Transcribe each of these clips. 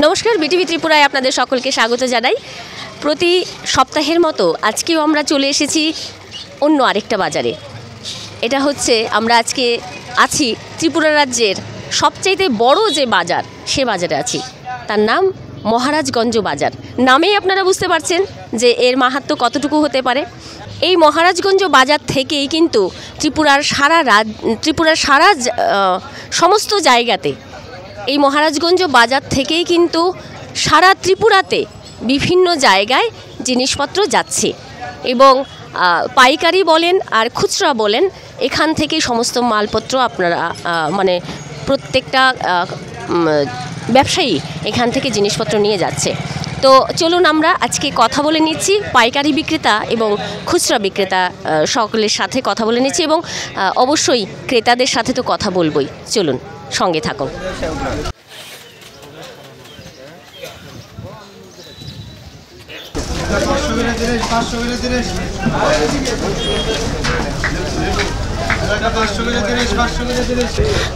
নমস্কার, বিটিভি ত্রিপুরায় আপনাদের সকলকে স্বাগত জানাই। প্রতি সপ্তাহের মতো আজকেও আমরা চলে এসেছি অন্য আরেকটা বাজারে। এটা হচ্ছে আমরা আজকে আছি ত্রিপুরা রাজ্যের সবচাইতে বড় যে বাজার, সে বাজারে আছি। তার নাম মহারাজগঞ্জ বাজার। নামেই আপনারা বুঝতে পারছেন যে এর মাহাত্ম্য কতটুকু হতে পারে। এই মহারাজগঞ্জ বাজার থেকেই কিন্তু ত্রিপুরার সারা সমস্ত জায়গাতে এই মহারাজগঞ্জ বাজার থেকেই কিন্তু সারা ত্রিপুরাতে বিভিন্ন জায়গায় জিনিসপত্র যাচ্ছে এবং পাইকারি বলেন আর খুচরা বলেন, এখান থেকেই সমস্ত মালপত্র আপনারা মানে প্রত্যেকটা ব্যবসায়ী এখান থেকে জিনিসপত্র নিয়ে যাচ্ছে। তো চলুন আমরা আজকে কথা বলে নিচ্ছি পাইকারি বিক্রেতা এবং খুচরা বিক্রেতা সকলের সাথে কথা বলে নিচ্ছি এবং অবশ্যই ক্রেতাদের সাথে তো কথা বলবই। চলুন সঙ্গে থাকুন।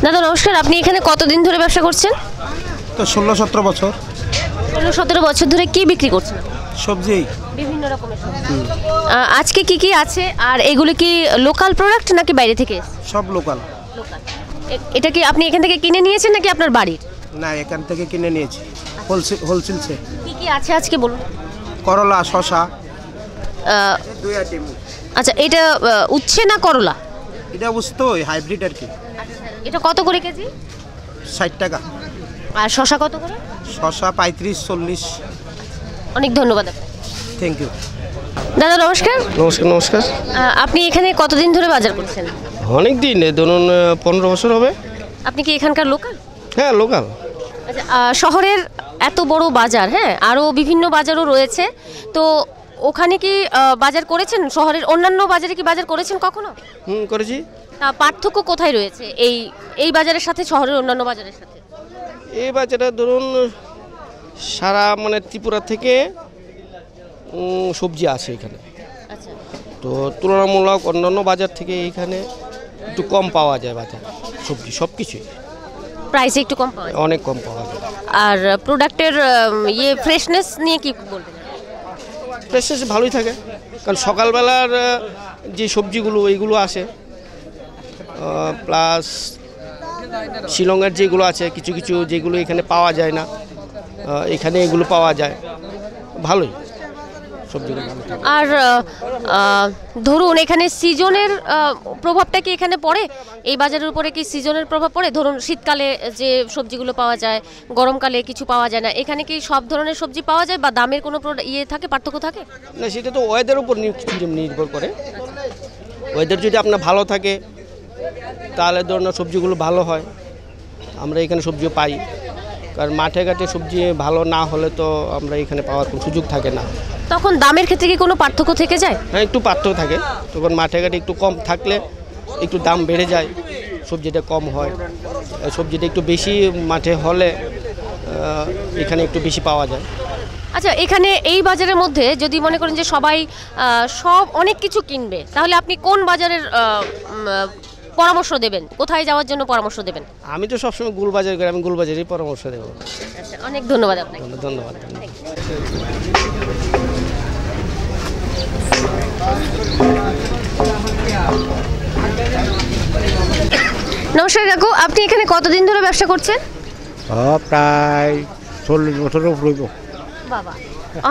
দাদা নমস্কার, আপনি এখানে কতদিন ধরে ব্যবসা করছেন? তো 16-17 বছর। 16-17 বছর ধরে কি বিক্রি করছেন? সবজি, বিভিন্ন রকমের সবজি। আজকে কি কি আছে আর এগুলো কি লোকাল প্রোডাক্ট নাকি বাইরে থেকে? সব লোকাল। এটা কি আপনি এখান থেকে কিনে নিয়েছেন নাকি আপনার বাড়ির? না, এখান থেকে কিনে নিয়েছি হোলসেলসে। কি কি আছে আজকে বলুন। করলা, শসা, দুই আইটেম। আচ্ছা, এটা উচ্ছে না করলা? এটা বুঝতো হাইব্রিড আর কি। এটা কত করে কেজি? 60 টাকা। আর শসা কত করে? শসা 35-40। অনেক ধন্যবাদ। Thank you. দাদা নমস্কার। নমস্কার। নমস্কার। আপনি এখানে কতদিন ধরে বাজার করছেন? অনেক দিন, ধরুন 15 বছর হবে। আপনি কি এখানকার লোকাল? হ্যাঁ, লোকাল। আচ্ছা, শহরের এত বড় বাজার, হ্যাঁ, আরও বিভিন্ন বাজারও রয়েছে, তো ওখানে কি বাজার করেছেন? শহরের অন্যান্য বাজারে কি বাজার করেছেন কখনো? করেছি। পার্থক্য কোথায় রয়েছে এই বাজারের সাথে শহরের অন্যান্য বাজারের সাথে? এই বাজারে ধরুন সারা মানে ত্রিপুরা থেকে সবজি আসে এখানে। আচ্ছা, তো তুলনামূলক অন্যান্য বাজার থেকে এইখানে একটু কম পাওয়া যায় বাজার সবজি, সব কিছুই প্রাইসে একটু কম পাওয়া যায়, অনেক কম পাওয়া যায়। আর প্রোডাক্টের ফ্রেশনেস নিয়ে কি বলবেন? ফ্রেশনেস ভালোই থাকে, কারণ সকালবেলার যে সবজিগুলো এইগুলো আসে, প্লাস শিলংয়ের যেগুলো আছে কিছু কিছু যেগুলো এখানে পাওয়া যায় না, এখানে এগুলো পাওয়া যায়, ভালোই সবজিগুলো ভালো থাকে। আর ধরুন এখানে সিজনের প্রভাবটা কি এখানে পড়ে? এই বাজারের উপরে কি সিজনের প্রভাব পড়ে? ধরুন শীতকালে যে সবজিগুলো পাওয়া যায়, গরমকালে কিছু পাওয়া যায় না, এখানে কি সব ধরনের সবজি পাওয়া যায় বা দামের কোনো থাকে, পার্থক্য থাকে? না, সেটা তো ওয়েদারের উপর নির্ভর করে। ওয়েদার যদি আপনার ভালো থাকে তাহলে ধরুন সবজিগুলো ভালো হয়। আমরা এখানে সবজিও পাই, কারণ মাঠে ঘাটে সবজি ভালো না হলে তো আমরা এখানে পাওয়ার কোনো সুযোগ থাকে না। তখন দামের ক্ষেত্রে কি কোনো পার্থক্য থেকে যায়? হ্যাঁ, একটু পার্থক্য থাকে। তখন মাঠে ঘাটে একটু কম থাকলে একটু দাম বেড়ে যায়, সবজিটা কম হয়। সবজিটা একটু বেশি মাঠে হলে এখানে একটু বেশি পাওয়া যায়। আচ্ছা, এখানে এই বাজারের মধ্যে যদি মনে করেন যে সবাই সব অনেক কিছু কিনবে, তাহলে আপনি কোন বাজারের পরামর্শ দেবেন? কোথায় যাওয়ার জন্য পরামর্শ দেবেন? আমি তো সবসময় গুলবাজার করি, আমি গুলবাজারেই পরামর্শ দেবো। আচ্ছা, অনেক ধন্যবাদ আপনাকে। ধন্যবাদ। নমস্কার কাকু, আপনি এখানে কতদিন ধরে ব্যবসা করছেন? প্রায় 40 বছর। বাবা,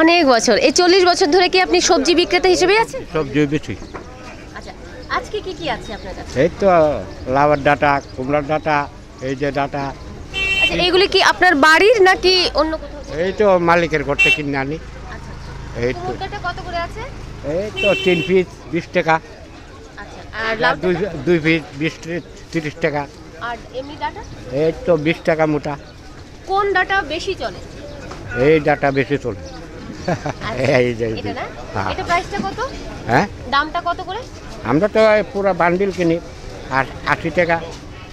অনেক বছর। এই 40 বছর ধরে কি আপনি সবজি বিক্রেতা হিসেবে আছেন? সবজি বেশি। আচ্ছা, আজকে কি কি আছে আপনার কাছে? এই তো লাউয়ের ডাটা, কুমড়ার ডাটা, এই যে ডাটা। আচ্ছা, এইগুলি কি আপনার বাড়ির নাকি অন্য কোথাও? এই তো মালিকের ঘর থেকে কিনে আনি। এই তো কত করে আছে? এই তো 3 পিস 20 টাকা। আচ্ছা, আর লাউ 2 পিস 30 টাকা। আর এমনি ডাটা? এই তো 20 টাকা মোটা। কোন ডাটা বেশি চলে? এই ডাটা বেশি চলে। এই যে এটা না? এটা প্রাইসটা কত? হ্যাঁ, দামটা কত করে? আমরা তো পুরো বান্ডিল কিনি আর 80 টাকা।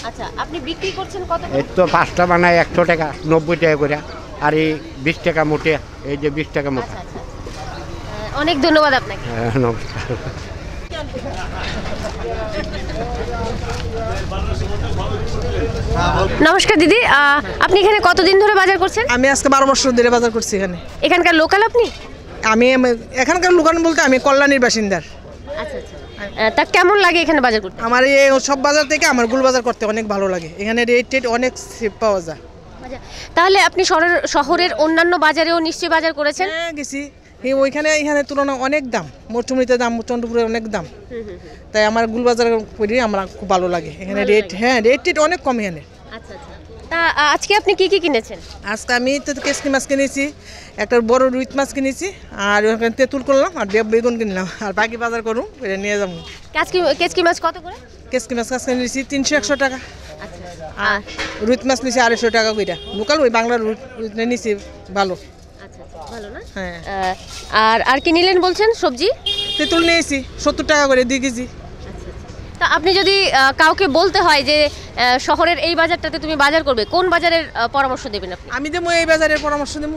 আচ্ছা, আপনি বিক্রি করছেন কত? এই তো 5টা বানায় 100 টাকা, 90 টাকা করে। আর এই 20 টাকা মোটে, এই যে 20 টাকা মোটা। আচ্ছা, অনেক ধন্যবাদ আপনাকে। নমস্কার। নমস্কার দিদি, আপনি এখানে কতদিন ধরে বাজার করছেন? আমি আজকে 12 বছর ধরে বাজার করছি এখানে। এখানকার লোকাল আপনি? আমি এখানকার লোকাল বলতে আমি কল্যাণীর বাসিন্দার। আচ্ছা আচ্ছা। তা কেমন লাগে এখানে বাজার করতে? আমার এই সব বাজার থেকে আমার গুল বাজার করতে অনেক ভালো লাগে। এখানে রেট অনেক সেভ পাওয়া যায়। তাহলে আপনি শহরের অন্যান্য বাজারেও নিশ্চয়ই বাজার করেছেন? হ্যাঁ গেছি। এখানে তুলনায় অনেক দাম, মরচুমনিতে দাম, চন্দ্রপুরে অনেক দাম। তাই আমার গুল বাজার করি আমার খুব ভালো লাগে। এখানে রেট অনেক কম এখানে। আচ্ছা আচ্ছা। তা আজকে আপনি কি কি কিনেছেন? আজকে আমি তো কেসকি মাছ কিনেছি, একটা বড় রুই মাছ কিনেছি, আর ওখানে তেঁতুল করলাম, আর বেগুন কিনলাম, আর বাকি বাজার করুন এটা নিয়ে যাবো। কেচকি মাছ কত করে? কেসকি মাছ কাছে নিয়েছি 300-100 টাকা। আচ্ছা। আর রুই মাছ নিয়েছি 250 টাকা কইটা। লোকাল ওই বাংলার রুই নিয়েছি ভালো। আচ্ছা ভালো না? হ্যাঁ। আর কি নিলেন বলছেন? সবজি তেঁতুল নিয়েছি 70 টাকা করে 2 কেজি। তা আপনি যদি কাউকে বলতে হয় যে শহরের এই বাজারটাতে তুমি বাজার করবে, কোন বাজারের পরামর্শ দেবেন আপনি? আমি দেবো এই বাজারের পরামর্শ দেবো,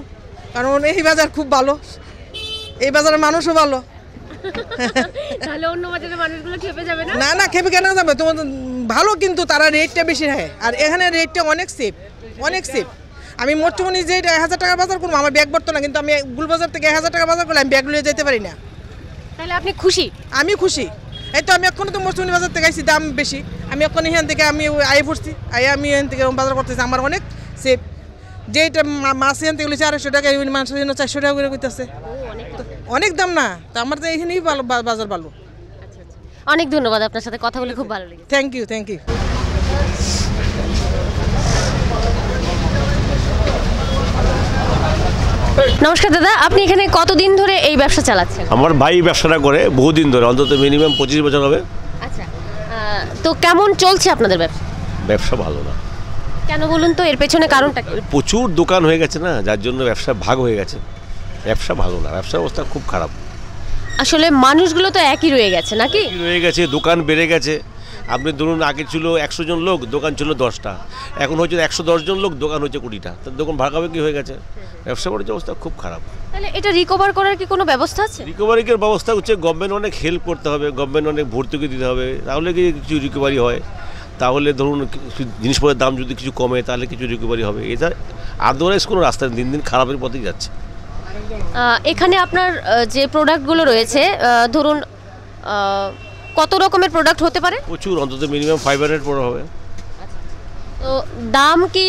কারণ এই বাজার খুব ভালো, এই বাজারের মানুষও ভালো। তাহলে অন্য বাজারের মানুষগুলো খেপে যাবে না? না খেপে কেন যাবে, তোমার ভালো, কিন্তু তারা রেটটা বেশি রাখে, আর এখানে রেটটা অনেক সেফ। আমি মোটমুনি যে 1000 টাকা বাজার করবো আমার ব্যাগ ভরতো না, কিন্তু আমি গুলবাজার থেকে 1000 টাকা বাজার করলে আমি ব্যাগ লিয়ে যেতে পারি না। তাহলে আপনি খুশি? আমি খুশি। এই তো আমি এখন তো মোটমুনি বাজার থেকে আইছি, দাম বেশি, আমি এখন এখান থেকে আমি আয় পড়ছি, আমি এখান থেকে বাজার করতেছি, আমার অনেক সেফ। যেটা মাছ এখান থেকে 250 টাকা, মাছ 400 টাকা করে করতেছে, অনেক দাম না, তো আমার তো এখানেই ভালো বাজার ভালো। অনেক ধন্যবাদ, আপনার সাথে কথা বলে খুব ভালো লেগেছে। Thank you. নমস্কার দাদা, আপনি এখানে কতদিন ধরে এই ব্যবসা চালাচ্ছেন? আমার ভাই ব্যবসাটা করে বহুদিন ধরে, অন্তত মিনিমাম 25 বছর হবে। আচ্ছা, তো কেমন চলছে আপনাদের ব্যবসা? ব্যবসা ভালো না। কেন বলুন তো, এর পেছনে কারণটা কি? প্রচুর দোকান হয়ে গেছে না, যার জন্য ব্যবসা ভাগ হয়ে গেছে। ব্যবসা ভালো না, ব্যবসার অবস্থা খুব খারাপ। আসলে মানুষগুলো তো একই রয়ে গেছে নাকি? রয়ে গেছে, দোকান বেড়ে গেছে। আপনি ধরুন আগে ছিল 100 জন লোক, দোকান ছিল 10টা, এখন হচ্ছে 110 জন লোক, দোকান হচ্ছে 20টা, তার দোকান ভাগাভাগি হয়ে গেছে। ব্যবসা বাণিজ্য অবস্থা খুব খারাপ। তাহলে এটা রিকভার করার কি কোনো ব্যবস্থা আছে? রিকভারির ব্যবস্থা হচ্ছে গভর্নমেন্ট অনেক হেল্প করতে হবে, গভর্নমেন্ট অনেক ভর্তুকি দিতে হবে, তাহলে কি কিছু রিকভারি হয়। তাহলে ধরুন জিনিসপত্রের দাম যদি কিছু কমে তাহলে কিছু রিকভারি হবে। এটা আদারওয়াইজ কোনো রাস্তা দিন দিন খারাপের পথেই যাচ্ছে। এখানে আপনার যে প্রোডাক্টগুলো রয়েছে, ধরুন কত রকমের প্রোডাক্ট হতে পারে? প্রচুর, অন্তত মিনিমাম 500 পড়া হবে। তো দাম কি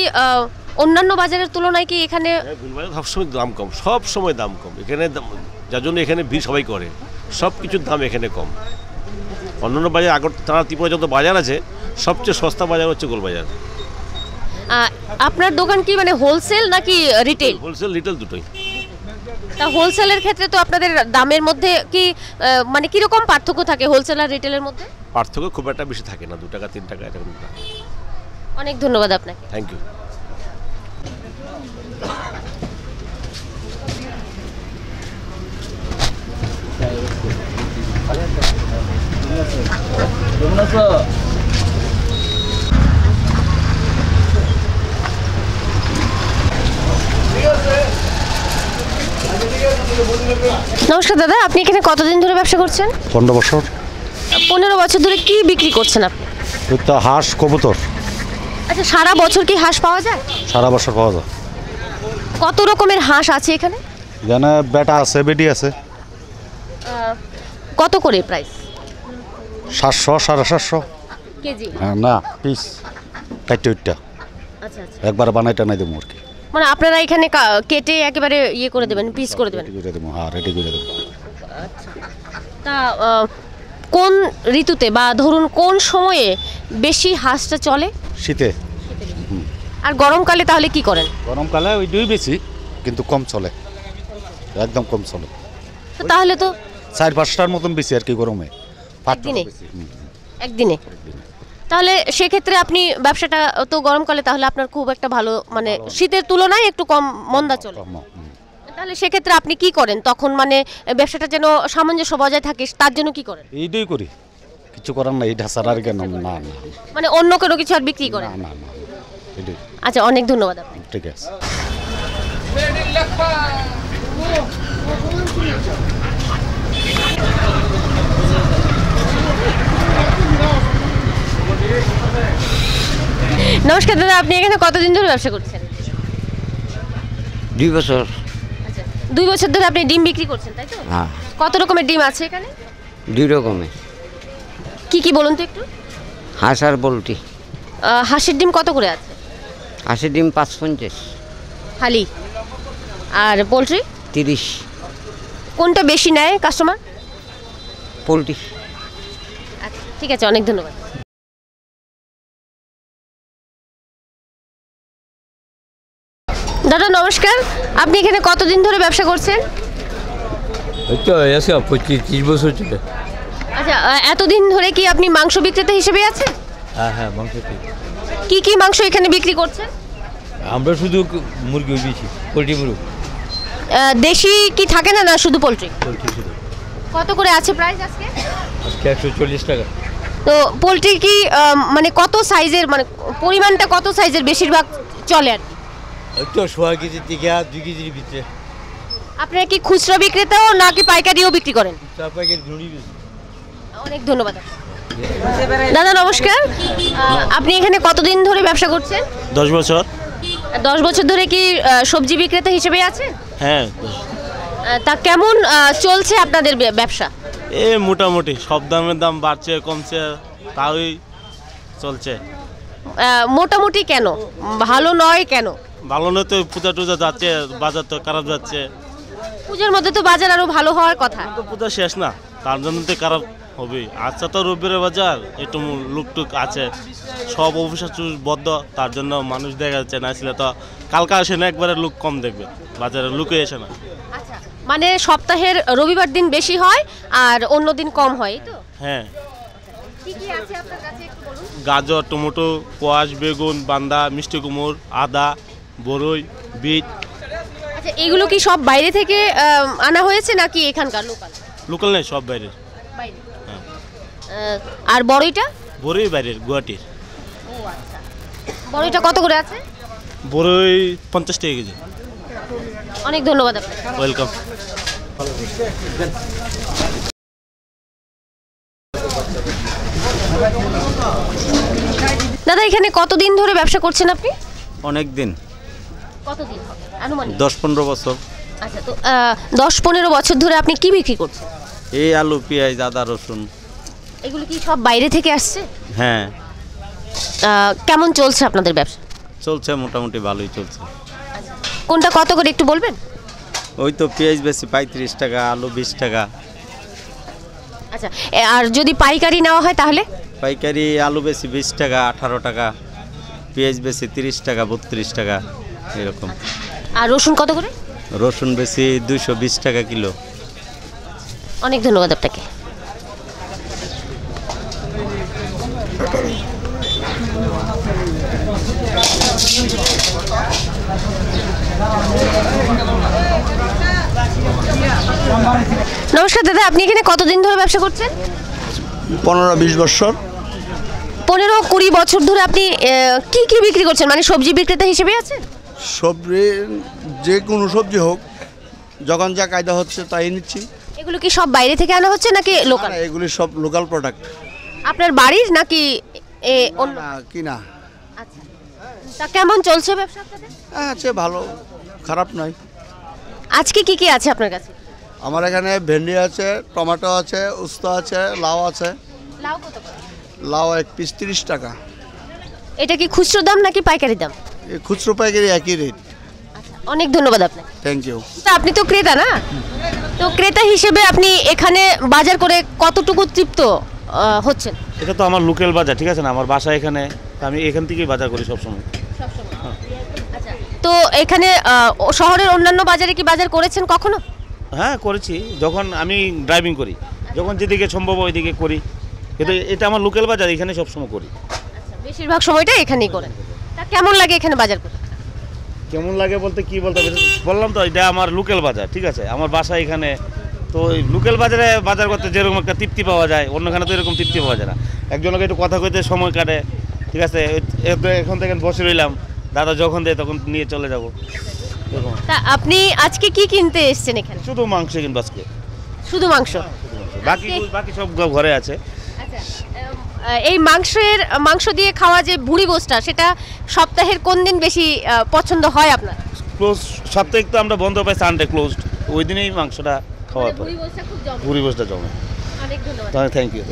অন্যান্য বাজারের তুলনায় কি এখানে? সবসময় দাম কম, সব সময় দাম কম এখানে, যার জন্য এখানে ভিড় সবাই করে। সব কিছুর দাম এখানে কম। অন্যান্য বাজার আগরতলা ত্রিপুরা যত বাজার আছে, সবচেয়ে সস্তা বাজার হচ্ছে গোলবাজার। আপনার দোকান কি মানে হোলসেল নাকি রিটেল? হোলসেল রিটেল দুটোই। তা হোলসেলের ক্ষেত্রে তো আপনাদের দামের মধ্যে কি মানে কিরকম পার্থক্য থাকে হোলসেল আর রিটেলের মধ্যে? পার্থক্য খুব একটা বেশি থাকে না, 2 টাকা 3 টাকা এরকম। অনেক ধন্যবাদ আপনাকে। Thank you. নমস্কার দাদা, আপনি এখানে কতদিন ধরে ব্যবসা করছেন? 15 বছর। 15 বছর ধরে কি বিক্রি করছেন আপনি? তো হাঁস, কবুতর। আচ্ছা, সারা বছর কি হাঁস পাওয়া যায়? সারা বছর পাওয়া যায়। কত রকমের হাঁস আছে এখানে? এখানে বেটা আছে, বেটি আছে। কত করে প্রাইস? 700, 750 কেজি? হ্যাঁ, না পিস কাইটা। আচ্ছা আচ্ছা। একবার বানাইটা নাই দেবো আর কি। মানে আপনারা এখানে কেটে একেবারে ইয়ে করে দেবেন, পিস করে দেবেন? রেডি করে দেবো, হ্যাঁ রেডি করে দেবো। তা কোন ঋতুতে বা ধরুন কোন সময়ে বেশি হাঁসটা চলে? শীতে। আর গরমকালে তাহলে কি করেন? গরমকালে ওই দুই বেশি, কিন্তু কম চলে, একদম কম চলে। তো তাহলে তো 4-5টার মতন বেশি আর কি গরমে। একদিনে? একদিনে। তাহলে সেক্ষেত্রে আপনি ব্যবসাটা তো গরমকালে তাহলে আপনার খুব একটা ভালো, মানে শীতের তুলনায় একটু কম মন্দা চলে। তাহলে সেক্ষেত্রে আপনি কি করেন তখন, মানে ব্যবসাটা যেন সামঞ্জস্য বজায় থাকে তার জন্য কি করেন? এইটাই করি, কিছু করার না, এইটা ছাড়া আর কেন। না, মানে অন্য কোনো কিছু আর বিক্রি করেন? না, এটাই। আচ্ছা, অনেক ধন্যবাদ আপনাকে। ঠিক আছে। নমস্কার দাদা, আপনি এখানে কতদিন ধরে ব্যবসা করছেন? 2 বছর। আচ্ছা, 2 বছর ধরে আপনি ডিম বিক্রি করছেন, তাই তো? হ্যাঁ, কত রকমের ডিম আছে এখানে? 2 রকমের। কি কি বলুন তো একটু। হাঁস আর পোলট্রি। হাঁসের ডিম কত করে আছে? হাঁসের ডিম 5.50। খালি। আর পোলট্রি? 30। কোনটা বেশি নেয় কাস্টমার? পোলট্রি। আচ্ছা, ঠিক আছে, অনেক ধন্যবাদ। দাদা নমস্কার, আপনি এখানে কতদিন ধরে ব্যবসা করছেন? তো এসে 25-30 বছর চলে। আচ্ছা, এতদিন ধরে কি আপনি মাংস বিক্রেতা হিসেবে আছেন? হ্যাঁ, মাংস কি কি মাংস এখানে বিক্রি করছেন? আমরা শুধু মুরগি বেশি, পোলট্রি মুরগি। দেশি কি থাকে না, না শুধু পোলট্রি? পোলট্রি শুধু। কত করে আছে প্রাইস আজকে? আজকে 140 টাকা। তো পোলট্রি কি মানে কত সাইজের, মানে পরিমাণটা কত সাইজের বেশিরভাগ চলে আর কি? তো 1.5 কেজি থেকে 2 কেজির ভিতরে। আপনারা কি খুচরা বিক্রেতাও নাকি পাইকারিও বিক্রি করেন? 4 প্যাকেট ঝুড়ি বেশি। অনেক ধন্যবাদ। দাদা নমস্কার, আপনি এখানে কতদিন ধরে ব্যবসা করছেন? 10 বছর। 10 বছর ধরে কি সবজি বিক্রেতা হিসেবে আছেন? হ্যাঁ, তা কেমন চলছে আপনাদের ব্যবসা? মোটামুটি সব দামের দাম বাড়ছে কমছে, তাই চলছে। মোটামুটি কেন, ভালো নয় কেন? ভালো নয় তো, পূজা টুজা যাচ্ছে, বাজার তো খারাপ যাচ্ছে। পূজার মধ্যে তো বাজার আরো ভালো হওয়ার কথা। তো পূজা শেষ না, তার জন্য তো খারাপ হবে। আচ্ছা, তো রবিবারের বাজার একটু লুকটুক আছে, সব অফিস বদ্ধ, তার জন্য মানুষ দেখা যাচ্ছে না। আসলে তো কালকে আসে না, একবারে লুক কম দেখবে, বাজারে লুকে আসে না। আচ্ছা, মানে সপ্তাহের রবিবার দিন বেশি হয় আর অন্য দিন কম হয়, তো? হ্যাঁ, কি কি আছে আপনার কাছে একটু বলুন। গাজর, টমেটো, কোয়াশ, বেগুন, বান্দা, মিষ্টি কুমড়, আদা, বরই, বিট। আচ্ছা, এগুলো কি সব বাইরে থেকে আনা হয়েছে নাকি এখানকার লোকাল? লোকাল নেই, সব বাইরের। বাইরে। আর বড়ইটা? বরই বাইরের, গুয়াহাটির। ও আচ্ছা, বড়ইটা কত করে আছে? বরই 50 টাকা কেজি। অনেক ধন্যবাদ আপনাকে। ওয়েলকাম। দাদা এখানে কতদিন ধরে ব্যবসা করছেন আপনি? অনেক দিন, কতদিন হবে আনুমানিক? 10-15 বছর। আচ্ছা, তো 10-15 বছর ধরে আপনি কি বিক্রি করছেন? এই আলু, পেঁয়াজ, আদা, রসুন। এগুলো কি সব বাইরে থেকে আসছে? হ্যাঁ, কেমন চলছে আপনাদের ব্যবসা? চলছে মোটামুটি ভালোই চলছে। কোনটা কত করে একটু বলবেন? ওই তো পেঁয়াজ বেশি 35 টাকা, আলু 20 টাকা। আচ্ছা, আর যদি পাইকারি নেওয়া হয় তাহলে? পাইকারি আলু বেশি 20 টাকা, 18 টাকা। পেঁয়াজ বেশি 30 টাকা, 32 টাকা এরকম। আর রসুন কত করে? রসুন বেশি 220 টাকা কিলো। অনেক ধন্যবাদ আপনাকে। নমস্কার দাদা, আপনি এখানে কতদিন ধরে ব্যবসা করছেন? 15-20 বছর। 15-20 বছর ধরে আপনি কি কি বিক্রি করছেন, মানে সবজি বিক্রেতা হিসেবে আছেন? সবজি, যে কোনো সবজি হোক, যখন যা কায়দা হচ্ছে তাই নিচ্ছি। এগুলো কি সব বাইরে থেকে আনা হচ্ছে নাকি লোকাল? না, এগুলি সব লোকাল প্রোডাক্ট। আপনার বাড়ির নাকি অন্য? না, কিনা। আচ্ছা, তা কেমন চলছে ব্যবসা আপনাদের? আছে, ভালো, খারাপ নয়। আজকে কি কি আছে আপনার কাছে? আমার এখানে ভেন্ডি আছে, টমেটো আছে, উস্তা আছে, লাউ আছে। লাউ কত করে? লাউ 1 পিস 30 টাকা। এটা কি খুচরো দাম নাকি পাইকারি দাম? এই খুচরো পাইকারি একই রেট। আচ্ছা, অনেক ধন্যবাদ আপনাকে। Thank you. তা আপনি তো ক্রেতা না, তো ক্রেতা হিসেবে আপনি এখানে বাজার করে কতটুকু তৃপ্ত হচ্ছেন? এটা তো আমার লোকাল বাজার, ঠিক আছে না, আমার বাসা এখানে, আমি এখান থেকেই বাজার করি সবসময়। আচ্ছা, তো এখানে শহরের অন্যান্য বাজারে কি বাজার করেছেন কখনো? হ্যাঁ, করেছি, যখন আমি ড্রাইভিং করি, যখন যেদিকে সম্ভব ওইদিকে করি, কিন্তু এটা আমার লোকাল বাজার, এখানে সবসময় করি। বেশিরভাগ সময়টা এখানেই করেন। তা কেমন লাগে এখানে বাজার করতে? কেমন লাগে বলতে কি বলতে হবে, বললাম তো এটা আমার লোকাল বাজার, ঠিক আছে, আমার বাসা এখানে। তো ওই লোকাল বাজারে বাজার করতে যেরকম একটা তৃপ্তি পাওয়া যায়, অন্যখানে তো এরকম তৃপ্তি পাওয়া যায় না। একজনকে একটু কথা কইতে সময় কাটে, ঠিক আছে, এখন থেকে বসে রইলাম, দাদা যখন দেয় তখন নিয়ে চলে যাবো। তা আপনি আজকে কি কিনতে এসেছেন এখানে? শুধু মাংস কিনবো আজকে। শুধু মাংস? বাকি সব ঘরে আছে। আচ্ছা, এই মাংস দিয়ে খাওয়া যে ভুঁড়ি গোশটা, সেটা সপ্তাহের কোন দিন বেশি পছন্দ হয় আপনার? ক্লোজ সাপ্তাহিক তো আমরা বন্ধ পাই, সানডে ক্লোজড, ওই দিনেই মাংসটা খাওয়া হয়। ভুঁড়ি গোশটা খুব জমে। ভুঁড়ি গোশটা জমে। অনেক ধন্যবাদ। Thank you.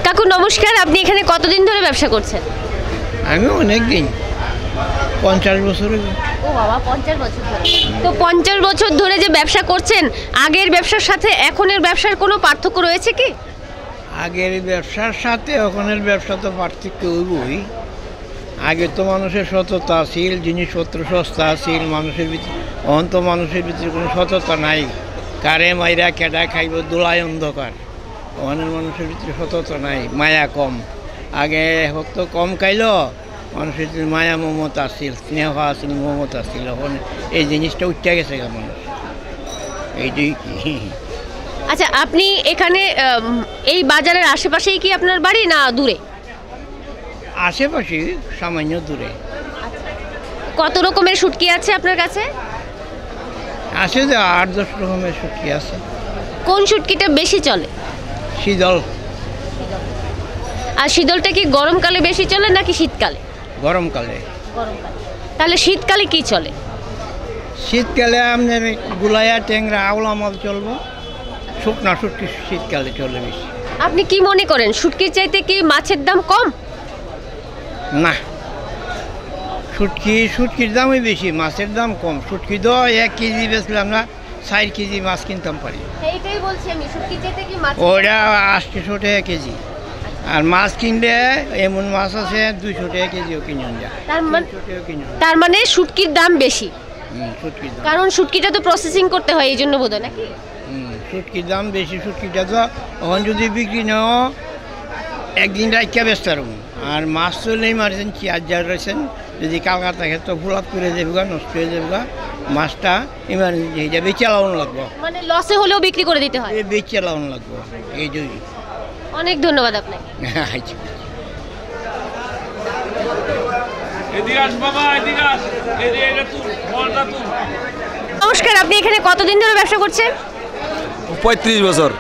কাকু নমস্কার, আপনি এখানে কতদিন ধরে ব্যবসা করছেন? আমি অনেক দিন, 50 বছর। ও বাবা, 50 বছর ধরে। তো 50 বছর ধরে যে ব্যবসা করছেন, আগের ব্যবসার সাথে এখনের ব্যবসার কোনো পার্থক্য রয়েছে কি? আগের ব্যবসার সাথে এখনের ব্যবসা তো পার্থক্য হইবই। আগে তো মানুষের সততা আছিল, জিনিসপত্র সস্তা আছিল মানুষের ভিতরে। এখন তো মানুষের ভিতরে কোনো সততা নাই, কারে মাইরা কেডা খাইব দোলায় অন্ধকার। ওখানের মানুষের ভিতরে সততা নাই, মায়া কম। আগে হয়তো কম খাইল, মানুষের ভিতরে মায়া মমতা আসছিল, স্নেহ আসছিল, মমতা আসছিল। এখন এই জিনিসটা উঠে গেছে মানুষ, এইটাই কি। আচ্ছা, আপনি এখানে এই বাজারের আশেপাশেই কি আপনার বাড়ি না দূরে? আশেপাশে, সামান্য দূরে। কত রকমের শুটকি আছে আপনার কাছে? আছে যে 8-10 রকমের শুটকি আছে। কোন শুটকিটা বেশি চলে? শীতল। আর শীতলটা কি গরমকালে বেশি চলে নাকি শীতকালে? গরমকালে। তাহলে শীতকালে কি চলে? শীতকালে আপনার গুলাইয়া, ট্যাংরা, আওলা মাল চলবো। শুকনা শুটকি শীতকালে চলে বেশি। আপনি কি মনে করেন, শুটকির চাইতে কি মাছের দাম কম? না, শুটকির দামই বেশি, মাছের দাম কম। শুটকি তো 1 কেজি বেচলে আমরা 4 কেজি মাছ কিনতাম পারি। এইটাই বলছি আমি, শুটকির চাইতে কি মাছ? ওটা 800 টাকা কেজি। আর মাছ কিনলে এমন মাছ আছে 200 টাকা কেজিও কিনুন যায়। তার মানে শুটকির দাম বেশি। শুটকির দাম, কারণ শুটকিটা তো প্রসেসিং করতে হয়, এই জন্য বোধহয় নাকি? শুটকির দাম বেশি। শুটকিটা তো এখন যদি বিক্রি নাও একদিন রাখা ব্যস্ত আর মাছ চলে ইমার্জেন্সি আজ রয়েছেন, যদি কালকা থাকে তো ফুলাপ করে যাবে, নষ্ট হয়ে যাবে। মাছটা ইমার্জেন্সি হয়ে যাবে, বেচে লাগানো লাগবো। মানে লসে হলেও বিক্রি করে দিতে হয়? বেচে লাগানো লাগবো, এই দুই। অনেক ধন্যবাদ আপনাকে। নমস্কার, আপনি এখানে কতদিন ধরে ব্যবসা করছেন? 35 বছর।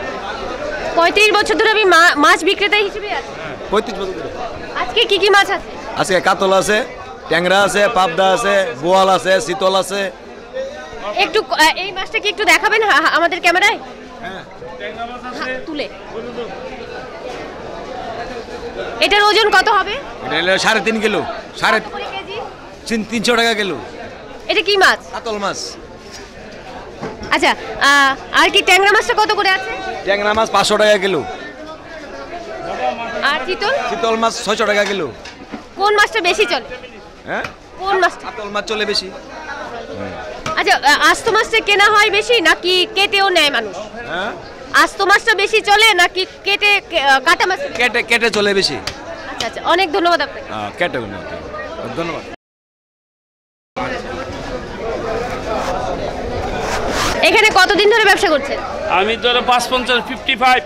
35 বছর ধরে আমি মাছ বিক্রেতা হিসেবে আছি। 35 বছর। আজকে কি কি মাছ আছে? আজকে কাতল আছে, ট্যাংরা আছে, পাবদা আছে, বোয়াল আছে, শীতল আছে। একটু এই মাছটা কি একটু দেখাবেন আমাদের ক্যামেরায়? হ্যাঁ, ট্যাংরা মাছ আছে তুলে। এটার ওজন কত হবে? এটা হলো 3.5 কিলো। 300 টাকা কিলো। এটা কি মাছ? কাতল মাছ। আচ্ছা, আর কি ট্যাংরা মাছটা কত করে আছে? ট্যাংরা মাছ 500 টাকা কিলো। আর শীতল মাছ 600 টাকা কিলো। কোন মাছটা বেশি চলে? হ্যাঁ, কোন মাছটা? কাতল মাছ চলে বেশি। আচ্ছা, আস্ত মাছটা কেনা হয় বেশি নাকি কেটেও নেয় মানুষ? হ্যাঁ, আস্ত মাছটা বেশি চলে নাকি কেটে কাটা মাছ? কেটে চলে বেশি। আচ্ছা আচ্ছা, অনেক ধন্যবাদ আপনাকে। কেটে ধন্যবাদ। এখানে কতদিন ধরে ব্যবসা করছেন? আমি ধরে 55।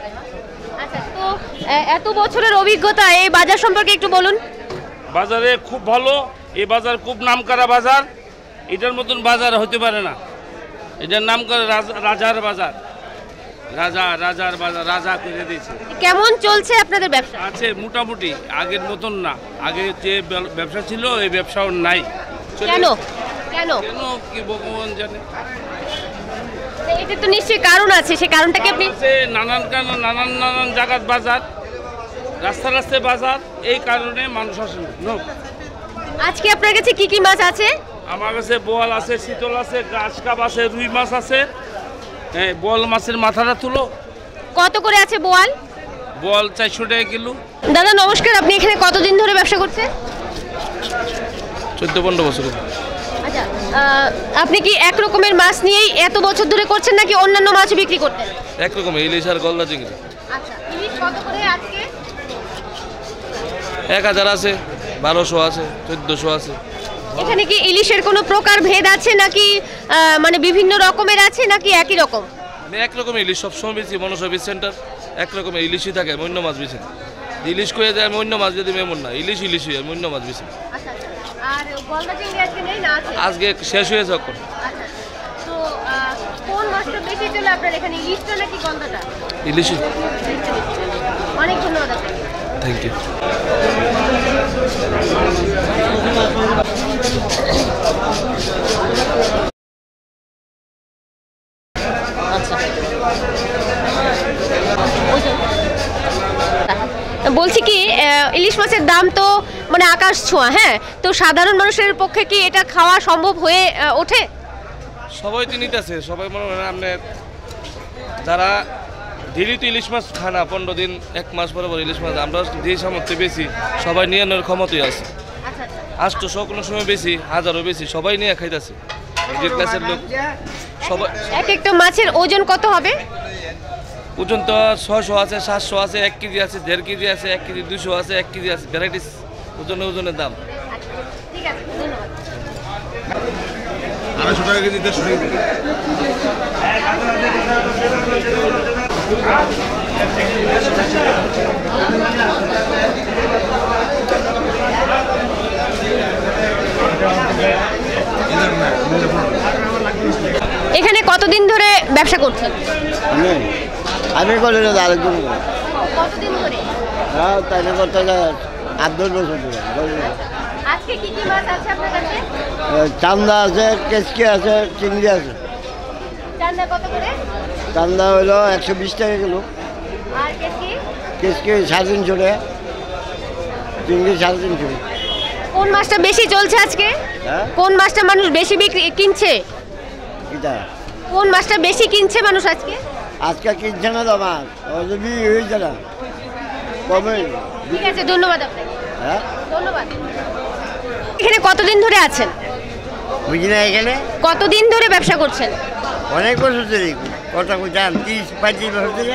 আচ্ছা, তো এত বছরের অভিজ্ঞতা এই বাজার সম্পর্কে একটু বলুন। বাজারে খুব ভালো, এই বাজার খুব নামকরা বাজার। এটার মতন বাজার হতে পারে না। এটার নাম করে রাজার বাজার। রাজার বাজার, রাজা করে দিয়েছে। কেমন চলছে আপনাদের ব্যবসা? আছে মোটামুটি, আগের মতন না। আগে যে ব্যবসা ছিল এই ব্যবসাও নাই। কেন কেন কেন কি ভগবান জানে। এটা তো নিশ্চয়ই কারণ আছে, সেই কারণটা কি আপনি? নানান জায়গার বাজার, রাস্তায় বাজার, এই কারণে মানুষ আসে না। আজকে আপনার কাছে কি কি মাছ আছে? আমার কাছে বোয়াল আছে, শীতল আছে, গাছ কাপ আছে, রুই মাছ আছে। হ্যাঁ, বোয়াল মাছের মাথাটা তুলো। কত করে আছে বোয়াল? বোয়াল 400 টাকা কিলো। দাদা নমস্কার, আপনি এখানে কতদিন ধরে ব্যবসা করছেন? 14-15 বছর। আচ্ছা, আপনি কি এক রকমের মাছ নিয়েই এত বছর ধরে করছেন নাকি অন্যান্য মাছ বিক্রি করতেন? এক রকম, ইলিশ আর গলদা চিংড়ি। আচ্ছা, ইলিশ কত করে আজকে? 1000 আছে, 1200 আছে, 1400 আছে। এখানে কি ইলিশের কোনো প্রকার ভেদ আছে নাকি মানে বিভিন্ন রকমের আছে নাকি একই রকম? আমি একরকমের ইলিশ সবসময় বেশি মনসা বিচ সেন্টার একরকমের ইলিশই থাকে, অন্য মাছ বেশি না। ইলিশ করে যায় আমি অন্য মাছ যদি এমন না, ইলিশই আমি অন্য মাছ বেশি। আর গলদা চিংড়ি আজকে নেই না আছে? আজকে শেষ হয়েছে এখন। আচ্ছা, তো কোন মাছটা বেশি চলে আপনার এখানে, ইলিশটা নাকি গলদাটা? ইলিশই। অনেক ধন্যবাদ আপনাকে। Thank you. বলছি কি ইলিশ মাছের দাম তো মানে আকাশ ছোঁয়া, হ্যাঁ, তো সাধারণ মানুষের পক্ষে কি এটা খাওয়া সম্ভব হয়ে ওঠে? সবাই তো নিতেছে, সবাই মনে হয় আপনার যারা ডেলি তো ইলিশ মাছ খায় না, 15 দিন 1 মাস পরে পরে ইলিশ মাছ, আমরা যে সামর্থ্যে বেশি সবাই নিয়ে নেওয়ার ক্ষমতাই আছে। 800 কোনো সময় বেশি, 1000ও বেশি, সবাই নিয়ে খাইতেছে। মিডল ক্লাসের লোক সবাই। এক একটা মাছের ওজন কত হবে? ওজন তো 600 আছে, 700 আছে, 1 কেজি আছে, 1.5 কেজি আছে, 1 কেজি 200 আছে, 1 কেজি আছে, ভ্যারাইটিস ওজনের দাম। ঠিক আছে, ধন্যবাদ। 250 টাকা কেজি, 150 টাকা কেজি। এখানে কতদিন ধরে ব্যবসা করছেন? আমি করি না, আরেকজন। কতদিন ধরে? হ্যাঁ, তাই করতে 8-10 বছর ধরে। আজকে কি কি মাছ আছে আপনার কাছে? চান্দা আছে, কেসকি আছে, চিংড়ি আছে। চান্দা কত করে? চান্দা হলো 120 টাকা কিলো। আর কেসকি? কেসকি 350 টাকা, চিংড়ি 350 টাকা। কোন মাছটা বেশি চলছে আজকে? হ্যাঁ, কোন মাছটা মানুষ বেশি কিনছে? এটা কোন মাছটা বেশি কিনছে মানুষ আজকে? আজকে কিনছে না তো মাছ, যদি হয়েছে না কবে। ঠিক আছে, ধন্যবাদ আপনাকে। হ্যাঁ, ধন্যবাদ। এখানে কতদিন ধরে আছেন? বুঝি না, এখানে কতদিন ধরে ব্যবসা করছেন? অনেক বছর ধরে। কথা বলছেন 30-35 বছর ধরে।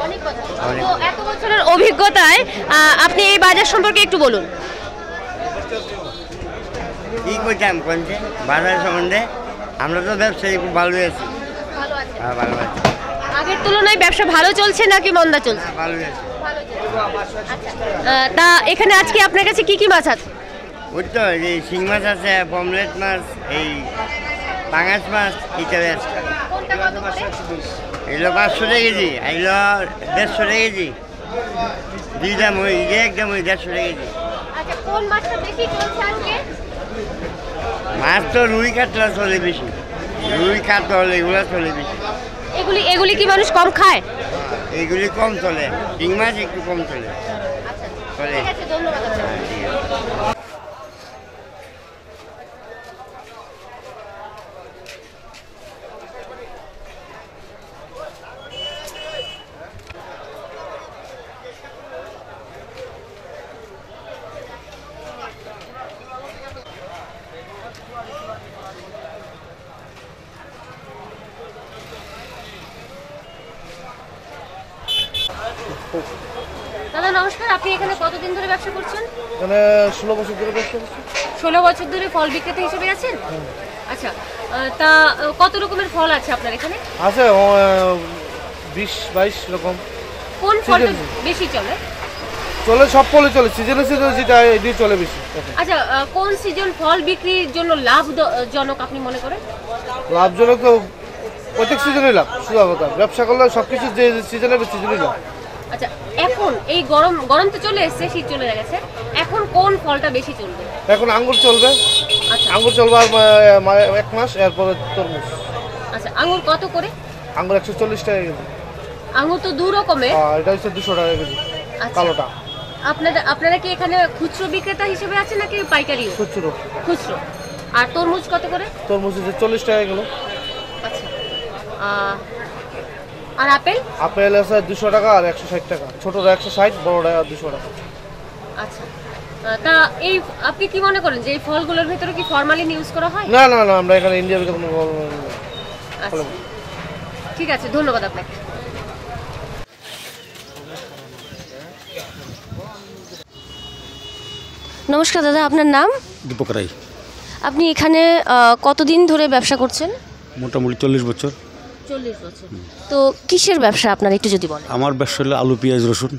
অনেক কথা। তো এত বছরের অভিজ্ঞতায় আপনি এই বাজার সম্পর্কে একটু বলুন। কি করতাম কোনছে বাজার সম্বন্ধে? আমরা তো ব্যবসায়ী খুব ভালো আছি। ভালো আছে? হ্যাঁ, ভালো আছি। আগের তুলনায় ব্যবসা ভালো চলছে নাকি মন্দা চলছে? ভালো আছে। তা এখানে আজকে আপনার কাছে কি কি মাছ আছে? ওই তো এই শিং মাছ আছে, পমলেট মাছ, এই পাঙাশ মাছ, ইত্যাদি আছে। কোনটা কত করে? এগুলো 500 টাকা কেজি, এগুলো 150 টাকা কেজি। দুই দাম ওই একদম ওই 150 টাকা কেজি। আচ্ছা, কোন মাছটা বেশি চলছে আজকে? মাছ তো রুই কাতলা চলে বেশি, রুই কাতল এগুলো চলে বেশি। এগুলি কি মানুষ কম খায়? এইগুলি কম চলে, শিং মাছ একটু কম চলে। আচ্ছা, চলে। ঠিক আছে, ধন্যবাদ আপনাকে। দাদা নমস্কার, আপনি এখানে কতদিন ধরে ব্যবসা করছেন? এখানে 16 বছর ধরে ব্যবসা করছি। 16 বছর ধরে ফল বিক্রেতা হিসেবে আছেন? আচ্ছা, তা কত রকমের ফল আছে আপনার এখানে? আছে 20-22 রকম। কোন ফলটা বেশি চলে? চলে সব ফলই চলে, সিজনে যেটা এটাই চলে বেশি। আচ্ছা, কোন সিজন ফল বিক্রির জন্য লাভজনক আপনি মনে করেন? লাভজনক তো প্রত্যেক সিজনে লাভ, সুদা কথা। ব্যবসা করলে সবকিছু যে সিজনে সিজনে লাভ। আচ্ছা, এখন এই গরম তো চলে এসেছে, শীত চলে গেছে, এখন কোন ফলটা বেশি চলবে? এখন আঙ্গুর চলবে। আচ্ছা, আঙ্গুর চলবে আর 1 মাস, এরপরে তরমুজ। আচ্ছা, আঙ্গুর কত করে? আঙ্গুর 140 টাকা কেজি। আঙ্গুর তো দু রকমের। এটা হচ্ছে 200 টাকা কেজি, কালোটা। আপনারা কি এখানে খুচরো বিক্রেতা হিসেবে আছেন নাকি পাইকারি? খুচরো। আর তরমুজ কত করে? তরমুজ হচ্ছে 40 টাকা কিলো। আচ্ছা, আর আপেল? আপেল আছে 200 টাকা আর 160 টাকা। ছোটটা 160, বড়টা 200 টাকা। আচ্ছা, তা এই আপনি কি মনে করেন যে এই ফলগুলোর ভিতরে কি ফরমালিন ইউজ করা হয়? না না না, আমরা এখানে ইন্ডিয়ার কোনো। আচ্ছা, ঠিক আছে, ধন্যবাদ আপনাকে। নমস্কার দাদা, আপনার নাম? দীপক রায়। আপনি এখানে কতদিন ধরে ব্যবসা করছেন? মোটামুটি 40 বছর। 40 বছর। তো কিসের ব্যবসা আপনার একটু যদি বলেন? আমার ব্যবসা হলো আলু পেঁয়াজ রসুন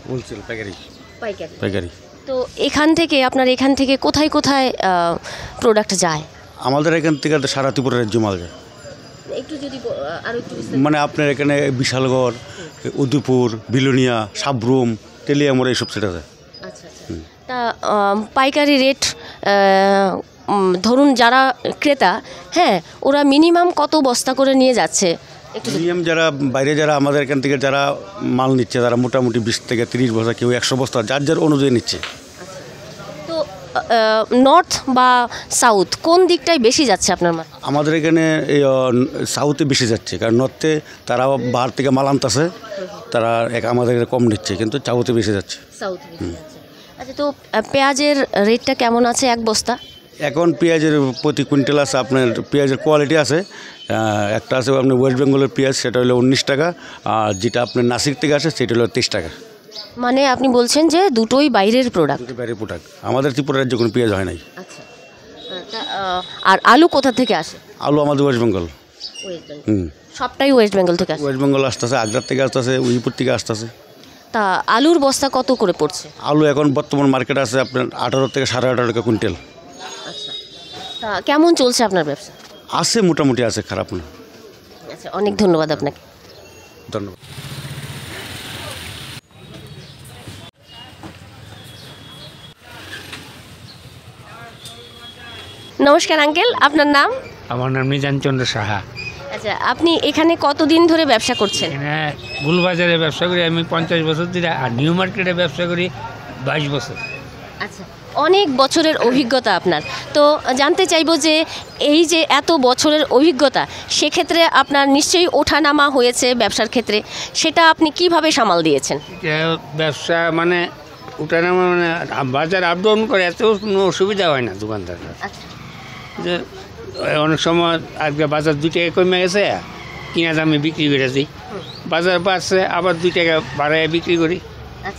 হোলসেল পাইকারি। পাইকারি। তো এখান থেকে কোথায় কোথায় প্রোডাক্ট যায়? আমাদের এখান থেকে সারা ত্রিপুরা রাজ্য মাল যায়। একটু যদি আরো একটু মানে আপনার এখানে বিশালগড়, উদয়পুর, বিলোনিয়া, সাবরুম, তেলিয়ামোড় এইসব সেটা যায়। আচ্ছা আচ্ছা। তা পাইকারি রেট ধরুন যারা ক্রেতা, হ্যাঁ, ওরা মিনিমাম কত বস্তা করে নিয়ে যাচ্ছে? মিনিমাম যারা বাইরে যারা আমাদের এখান থেকে যারা মাল নিচ্ছে তারা মোটামুটি 20 থেকে 30 বস্তা, কেউ 100 বস্তা, যার যার অনুযায়ী নিচ্ছে। তো নর্থ বা সাউথ কোন দিকটাই বেশি যাচ্ছে আপনার মাল? আমাদের এখানে এই সাউথে বেশি যাচ্ছে, কারণ নর্থে তারা বাহার থেকে মাল আনতেছে, তারা আমাদের কম নিচ্ছে, কিন্তু সাউথে বেশি যাচ্ছে। সাউথে বেশি যাচ্ছে। আচ্ছা, তো পেঁয়াজের রেটটা কেমন আছে এক বস্তা? এখন পেঁয়াজের প্রতি কুইন্টাল আছে আপনার পেঁয়াজের কোয়ালিটি আছে। একটা আছে আপনার ওয়েস্ট বেঙ্গলের পেঁয়াজ, সেটা হলো 19 টাকা, আর যেটা আপনার নাসিক থেকে আসে সেটা হলো 23 টাকা। মানে আপনি বলছেন যে দুটোই বাইরের প্রোডাক্ট? বাইরের প্রোডাক্ট, আমাদের ত্রিপুরা রাজ্যে কোনো পেঁয়াজ হয় নাই। আচ্ছা, আর আলু কোথা থেকে আসে? আলু আমাদের ওয়েস্ট বেঙ্গল। সবটাই ওয়েস্ট বেঙ্গল থেকে আসে? ওয়েস্ট বেঙ্গল আসতেছে, আগ্রার থেকে আসতেছে, উইপুর থেকে আসতেছে। তা আলুর বস্তা কত করে পড়ছে? আলু এখন বর্তমান মার্কেট আছে আপনার 18 থেকে 18.5 টাকা কুইন্টাল। আচ্ছা, তা কেমন চলছে আপনার ব্যবসা? আছে, মোটামুটি আছে, খারাপ না। আচ্ছা, অনেক ধন্যবাদ আপনাকে। ধন্যবাদ। নমস্কার আঙ্কেল, আপনার নাম? আমার নাম নিজান চন্দ্র সাহা। আচ্ছা, আপনি এখানে কতদিন ধরে ব্যবসা করছেন? গুলবাজারে ব্যবসা করি আমি 50 বছর ধরে, আর নিউ মার্কেটে ব্যবসা করি 22 বছর। আচ্ছা, অনেক বছরের অভিজ্ঞতা আপনার। তো জানতে চাইবো যে এই যে এত বছরের অভিজ্ঞতা, সেক্ষেত্রে আপনার নিশ্চয়ই ওঠানামা হয়েছে ব্যবসার ক্ষেত্রে, সেটা আপনি কিভাবে সামাল দিয়েছেন? ব্যবসা মানে ওঠানামা মানে বাজার আপ ডাউন করে, এত কোনো অসুবিধা হয় না দোকানদাররা। যে অনেক সময় আজকে বাজার 2 টাকা কমে গেছে, কিনা দামে বিক্রি করেছি, বাজার বাড়ছে আবার 2 টাকা বাড়ায় বিক্রি করি,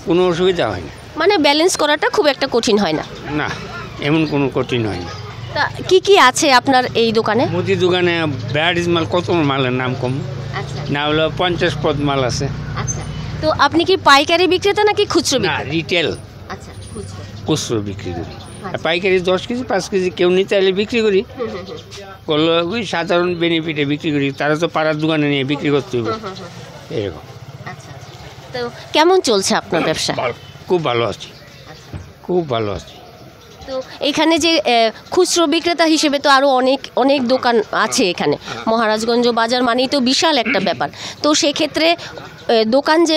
কোনো অসুবিধা হয় না। মানে ব্যালেন্স করাটা খুব একটা কঠিন হয় না? না, এমন কোনো কঠিন হয় না। তা কি কি আছে আপনার এই দোকানে? মুদি দোকানে ভ্যারাইটিস মাল, কত মালের নাম কম না, হলো 50 পদ মাল আছে। আচ্ছা, তো আপনি কি পাইকারি বিক্রেতা নাকি খুচরো বিক্রেতা? না, রিটেল। আচ্ছা, খুচরো বিক্রি করি। আর পাইকারি 10 কেজি 5 কেজি কেউ নিতে চাইলে বিক্রি করি, করলে ওই সাধারণ বেনিফিটে বিক্রি করি, তারা তো পাড়ার দোকানে নিয়ে বিক্রি করতে হবে এরকম। আচ্ছা, তো কেমন চলছে আপনার ব্যবসা? খুব ভালো আছি, খুব ভালো আছি। তো এখানে যে খুচরো বিক্রেতা হিসেবে তো আরও অনেক দোকান আছে এখানে, মহারাজগঞ্জ বাজার মানেই তো বিশাল একটা ব্যাপার। তো সেক্ষেত্রে দোকান যে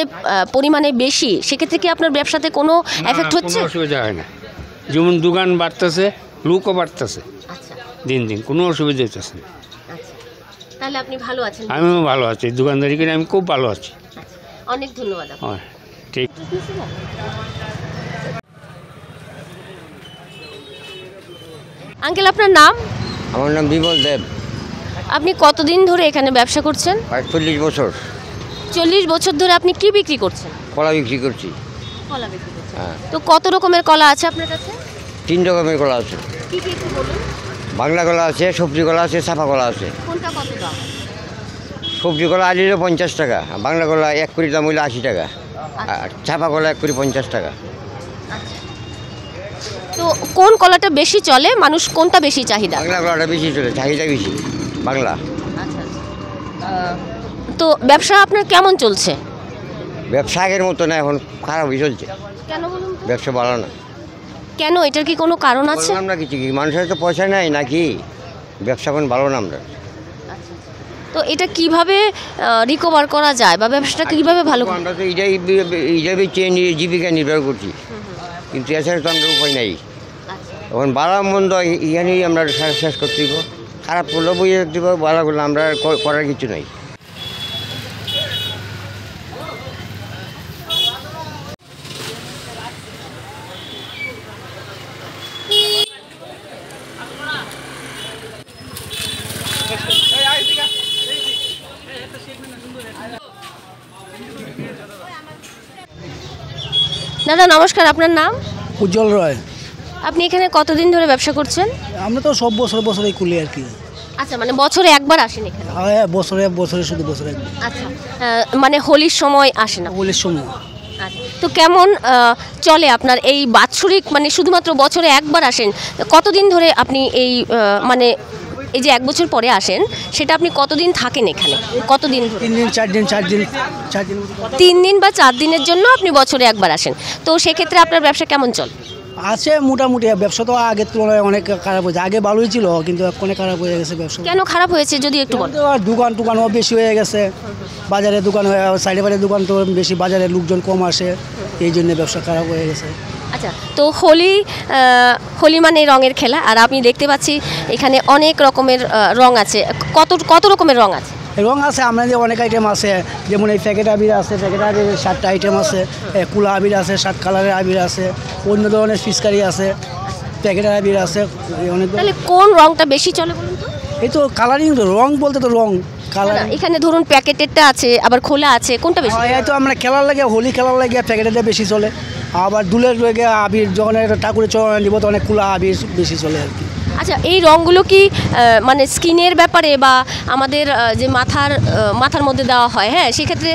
পরিমাণে বেশি, সেক্ষেত্রে কি আপনার ব্যবসাতে কোনো এফেক্ট হচ্ছে? কোনো অসুবিধা হয় না, যেমন দোকান বাড়তেছে, লোকও বাড়তেছে দিন দিন, কোনো অসুবিধা হচ্ছে না। তাহলে আপনি ভালো আছেন? আমিও ভালো আছি, দোকানদারি করে আমি খুব ভালো আছি। অনেক ধন্যবাদ। ঠিক। আঙ্কেল, আপনার নাম? আমার নাম বিমল দেব। আপনি কতদিন ধরে এখানে ব্যবসা করছেন? 40 বছর। 40 বছর ধরে আপনি কি বিক্রি করছেন? কলা বিক্রি করছি। কলা বিক্রি করছেন? তো কত রকমের কলা আছে আপনার কাছে? 3 রকমের কলা আছে। কি কি একটু বলুন। বাংলা কলা আছে, সবজি কলা আছে, চাপা কলা আছে। কোনটা কত দাম? সবজি কলা আলিলে 50 টাকা, বাংলা কলা 1 কুড়ি দাম হইলে 80 টাকা, আর চাপা কলা 1 কুড়ি 50 টাকা। তো কোন কলাটা বেশি চলে, মানুষ কোনটা বেশি চাহিদা? বাংলা কলাটা বেশি চলে, চাহিদা বেশি বাংলা। তো ব্যবসা আপনার কেমন চলছে? ব্যবসা আগের মতো না, এখন খারাপই চলছে। কেন বলুন? ব্যবসা ভালো না। কেন, এটার কি কোনো কারণ আছে? আমরা কিছু কি মানুষের তো পয়সা নাই নাকি, ব্যবসা এখন ভালো না আমরা। তো এটা কিভাবে রিকভার করা যায়, বা ব্যবসাটা কিভাবে ভালো? আমরা তো এইটাই চেয়ে নিয়ে জীবিকা নির্ভর করছি, কিন্তু এছাড়া তো আমরা উপায় নাই। এখন বালা মন্দ এখানেই আমরা শেষ করতে দিব, খারাপ করলেও বইয়ে দিব, বালা করলে আমরা করার কিছু নাই। দাদা নমস্কার, আপনার নাম? উজ্জ্বল রায়। আপনি এখানে কতদিন ধরে ব্যবসা করছেন? আমরা তো সব বছরে খুলি আর কি। আচ্ছা, মানে বছরে একবার আসেন এখানে? হ্যাঁ, বছরে শুধু বছরে একবার। আচ্ছা, মানে হোলির সময় আসেন না? হোলির সময়। আচ্ছা, তো কেমন চলে আপনার এই বাৎসরিক, মানে শুধুমাত্র বছরে একবার আসেন, কতদিন ধরে আপনি এই মানে এই যে 1 বছর পরে আসেন, সেটা আপনি কতদিন থাকেন এখানে? কতদিন? 3 দিন 4 দিন 4 দিন 3 দিন বা 4 দিনের জন্য আপনি বছরে একবার আসেন। তো সেক্ষেত্রে আপনার ব্যবসা কেমন চলে? আছে মোটামুটি। ব্যবসা তো আগের তুলনায় অনেক খারাপ হয়েছে। আগে ভালোই ছিল, কিন্তু এখন খারাপ হয়ে গেছে ব্যবসা। কেন খারাপ হয়েছে যদি একটু বলেন? দোকানও বেশি হয়ে গেছে, বাজারে দোকান হয়ে, সাইডে বাইরে দোকান তো বেশি, বাজারে লোকজন কম আসে, এই জন্য ব্যবসা খারাপ হয়ে গেছে। আচ্ছা, তো হোলি মানে রঙের খেলা, আর আমি দেখতে পাচ্ছি এখানে অনেক রকমের রং আছে। কত রকমের রং আছে? রং আছে আমাদের অনেক আইটেম আছে, যেমন এই প্যাকেট আবির আছে, প্যাকেট আবিরের 7টা আইটেম আছে, কুলা আবির আছে, 7 কালারের আবির আছে, অন্য ধরনের ফিসকারি আছে, প্যাকেটের আবির আছে অনেক। তাহলে কোন রংটা বেশি চলে বলুন তো? এই তো কালারিং, রং বলতে তো রং কালার। এখানে ধরুন প্যাকেটেরটা আছে, আবার খোলা আছে, কোনটা বেশি? এই তো আমরা খেলার লাগে, হোলি খেলার লাগে প্যাকেটেরটা বেশি চলে। আবার দুলের লাগে আবির, যখন ঠাকুরের চরণে দিব তখন কুলা আবির বেশি চলে আর কি। আচ্ছা, এই রঙগুলো কি মানে স্কিনের ব্যাপারে বা আমাদের যে মাথার মধ্যে দেওয়া হয়, হ্যাঁ, সেক্ষেত্রে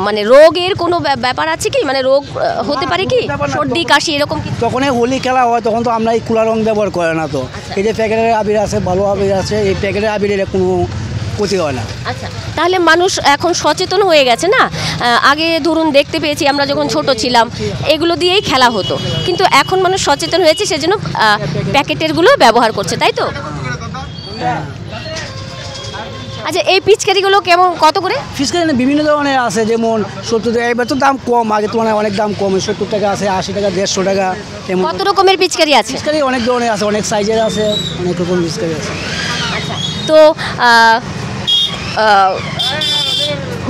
মানে রোগের কোনো ব্যাপার আছে কি? মানে রোগ হতে পারে কি, সর্দি কাশি এরকম কি? তখন হোলি খেলা হয়, তখন তো আমরা এই কুলা রং ব্যবহার করে না। তো এই যে প্যাকেটের আবির আছে, ভালো আবির আছে, এই প্যাকেটের আবিরের কোনো ক্ষতি হয় না। আচ্ছা, তাহলে মানুষ এখন সচেতন হয়ে গেছে না? আগে ধরুন দেখতে পেয়েছি আমরা যখন ছোট ছিলাম এগুলো দিয়েই খেলা হতো, কিন্তু এখন মানুষ সচেতন হয়েছে, সেজন্য প্যাকেটেরগুলো ব্যবহার করছে, তাই তো? আচ্ছা, এই পিচকারিগুলো কত করে? পিচকারি বিভিন্ন ধরনের আছে, যেমন 70 টাকা। এবার তো দাম কম, আগে তুলনায় অনেক দাম কম। 70 টাকা আছে, 80 টাকা, 150 টাকা। কত রকমের পিচকারি আছে? পিচকারি অনেক ধরনের আছে, অনেক সাইজের আছে, অনেক রকম পিচকারি আছে। আচ্ছা, তো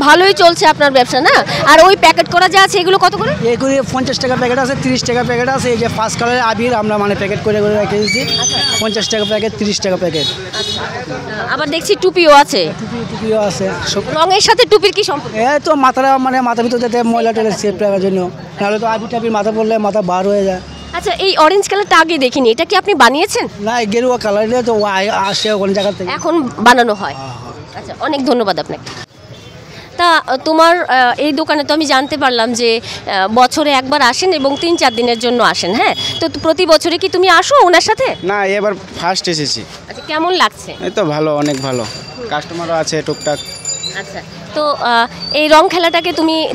ভালোই চলছে আপনার ব্যবসা না? আর ওই প্যাকেট করা যা আছে এগুলো কত করে? এগুলি 50 টাকা প্যাকেট আছে, 30 টাকা প্যাকেট আছে। এই যে 5 কালারের আবির আমরা মানে প্যাকেট করে রেখে দিচ্ছি, 50 টাকা প্যাকেট, 30 টাকা প্যাকেট। আবার দেখছি টুপিও আছে। টুপিও আছে। রঙের সাথে টুপির কি সম্পর্ক? এই তো মাথার ভিতর যাতে ময়লা টয়লা সেফ রাখার জন্য, নাহলে তো আবির টাবির মাথা পড়লে মাথা বার হয়ে যায়। আচ্ছা, এই অরেঞ্জ কালারটা আগে দেখিনি, এটা কি আপনি বানিয়েছেন? না, গেরুয়া কালার তো আসে কোন জায়গা থেকে, এখন বানানো হয়। আচ্ছা, অনেক ধন্যবাদ আপনাকে। তা তোমার এই দোকানে তো আমি জানতে পারলাম যে বছরে একবার আসেন এবং 3-4 দিনের জন্য আসেন, হ্যাঁ? তো প্রতি বছরে কি তুমি আসো ওনার সাথে? না, এবার ফার্স্ট এসেছি। আচ্ছা, কেমন লাগছে? এই তো ভালো, অনেক ভালো, কাস্টমারও আছে টুকটাক। আচ্ছা, তো এই রং খেলাটাকে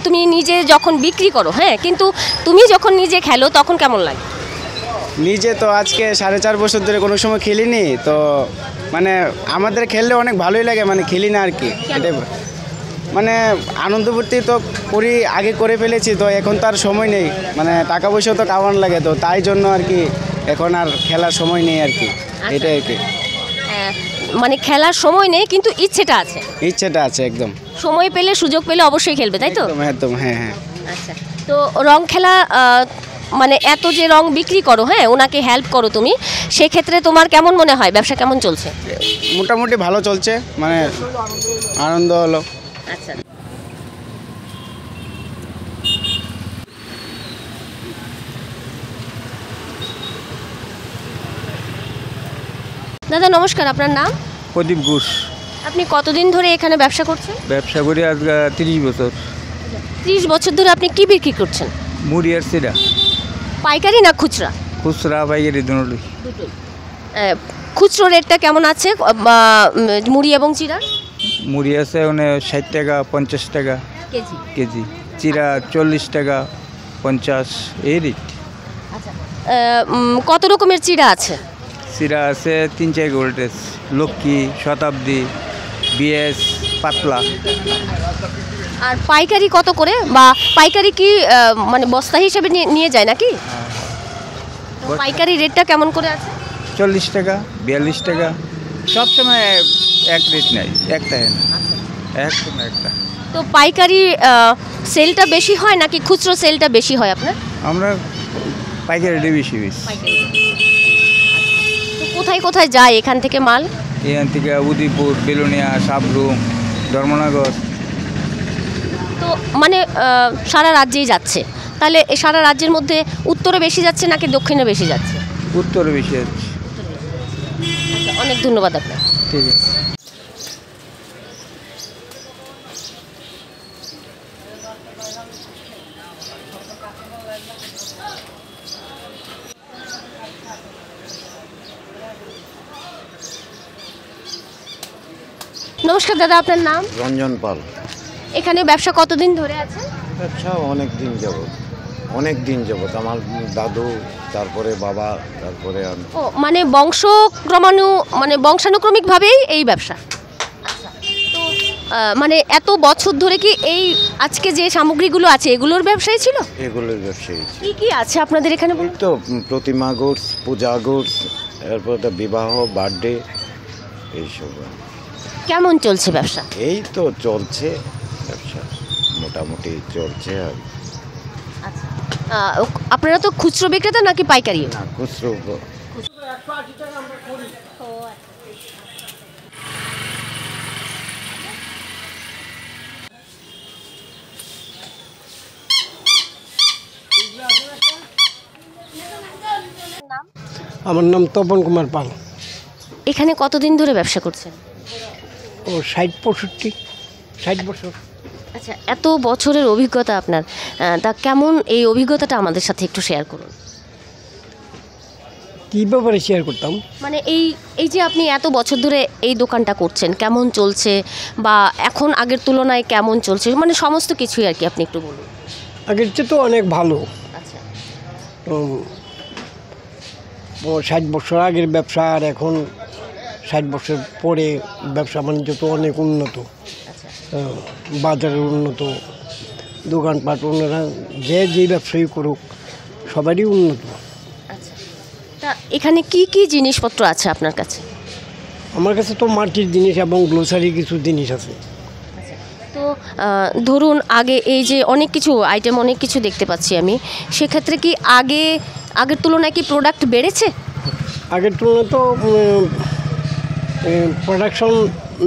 তুমি নিজে যখন বিক্রি করো, হ্যাঁ, কিন্তু তুমি যখন নিজে খেলো তখন কেমন লাগে? নিজে তো আজকে 4.5 বছর ধরে কোনো সময় খেলিনি, তো মানে আমাদের খেললে অনেক ভালোই লাগে, মানে খেলি না আর কি। এটা মানে আনন্দ ফুর্তি তো করি, আগে করে ফেলেছি, তো এখন তো আর সময় নেই, মানে টাকা পয়সাও তো কামান লাগে, তো তাই জন্য আর কি এখন আর খেলার সময় নেই আর কি। এটাই আর কি, মানে খেলার সময় নেই কিন্তু ইচ্ছেটা আছে। ইচ্ছেটা আছে একদম। সময় পেলে, সুযোগ পেলে অবশ্যই খেলবে, তাই তো? একদম, হ্যাঁ হ্যাঁ। আচ্ছা, তো রং খেলা মানে এত যে রং বিক্রি করো, হ্যাঁ, ওনাকে হেল্প করো তুমি, সেক্ষেত্রে তোমার কেমন মনে হয় ব্যবসা কেমন চলছে? মোটামুটি ভালো চলছে, মানে আনন্দ হলো। আচ্ছা, দাদা নমস্কার, আপনার নাম? প্রদীপ ঘোষ। আপনি কতদিন ধরে এখানে ব্যবসা করছেন? ব্যবসা করি আজ 30 বছর। 30 বছর ধরে আপনি কি বিক্রি করছেন? মুড়ি আর চিড়া। পাইকারি না খুচরা? খুচরা পাইকারি দুটোই। খুচরো রেটটা কেমন আছে মুড়ি এবং চিড়া? মুড়ি আছে 60 টাকা, 50 টাকা কেজি, চিড়া 40 টাকা, 50, এই রেট। আচ্ছা, কত রকমের চিড়া আছে? চিড়া আছে 3-4 ভোল্টেজ, লক্ষ্মী, শতাব্দী, বিএস, পাতলা। আর পাইকারি কত করে, বা পাইকারি কি মানে বস্তা হিসেবে নিয়ে যায় নাকি? পাইকারি রেটটা কেমন করে আছে? 40 টাকা, 42 টাকা, সবসময় এক রেট নাই, একটা একটা। তো পাইকারি সেলটা বেশি হয় নাকি খুচরো সেলটা বেশি হয় আপনার? আমরা পাইকারিটা বেশি। কোথায় কোথায় যায় এখান থেকে মাল? এখান থেকে উদয়পুর, বেলুনিয়া, সাবরুম, ধর্মনগর। তো মানে সারা রাজ্যেই যাচ্ছে, তাহলে সারা রাজ্যের মধ্যে উত্তরে বেশি যাচ্ছে নাকি দক্ষিণে বেশি যাচ্ছে? উত্তরে বেশি হচ্ছে। আচ্ছা, অনেক ধন্যবাদ আপনার। ঠিক আছে। নমস্কার দাদা, আপনার নাম? রঞ্জন পাল। এখানে ব্যবসা কতদিন ধরে আছে? ব্যবসা অনেক দিন যাবত আমার দাদু, তারপরে বাবা, তারপরে আমি। ও মানে বংশানুক্রমিকভাবেই এই ব্যবসা। আচ্ছা, তো মানে এত বছর ধরে কি এই আজকে যে সামগ্রীগুলো আছে এগুলোর ব্যবসায়ী ছিল? এগুলোর ব্যবসায়ী। কি কি আছে আপনাদের এখানে? তো প্রতিমা গুডস, পূজা গুডস, এরপরে তো বিবাহ, বার্থডে, এইসব। কেমন চলছে ব্যবসা? এই তো চলছে ব্যবসা, মোটামুটি চলছে। আর আপনারা তো খুচরো বিক্রেতা নাকি পাইকারি? না, খুচরো। আমার নাম তপন কুমার পাল। এখানে কতদিন ধরে ব্যবসা করছেন? ও 60 বছর। আচ্ছা, এত বছরের অভিজ্ঞতা আপনার, তা কেমন এই অভিজ্ঞতাটা আমাদের সাথে একটু শেয়ার করুন। কী ব্যাপারে শেয়ার করতাম? মানে এই যে আপনি এত বছর ধরে এই দোকানটা করছেন, কেমন চলছে বা এখন আগের তুলনায় কেমন চলছে, মানে সমস্ত কিছুই আর কি আপনি একটু বলুন। আগের চেয়ে তো অনেক ভালো। আচ্ছা, 60 বছর আগের ব্যবসা আর এখন 60 বছর পরে ব্যবসা বাণিজ্য তো অনেক উন্নত। বাজারের উন্নত, দোকানপাট ওনারা যে ব্যবসায়ী করুক সবারই উন্নত। আচ্ছা, তা এখানে কি কি জিনিসপত্র আছে আপনার কাছে? আমার কাছে তো মাটির জিনিস এবং গ্লোসারি কিছু জিনিস আছে। তো ধরুন আগে এই যে অনেক কিছু দেখতে পাচ্ছি আমি, সেক্ষেত্রে কি আগের তুলনায় কি প্রোডাক্ট বেড়েছে? আগের তুলনায় তো প্রোডাকশন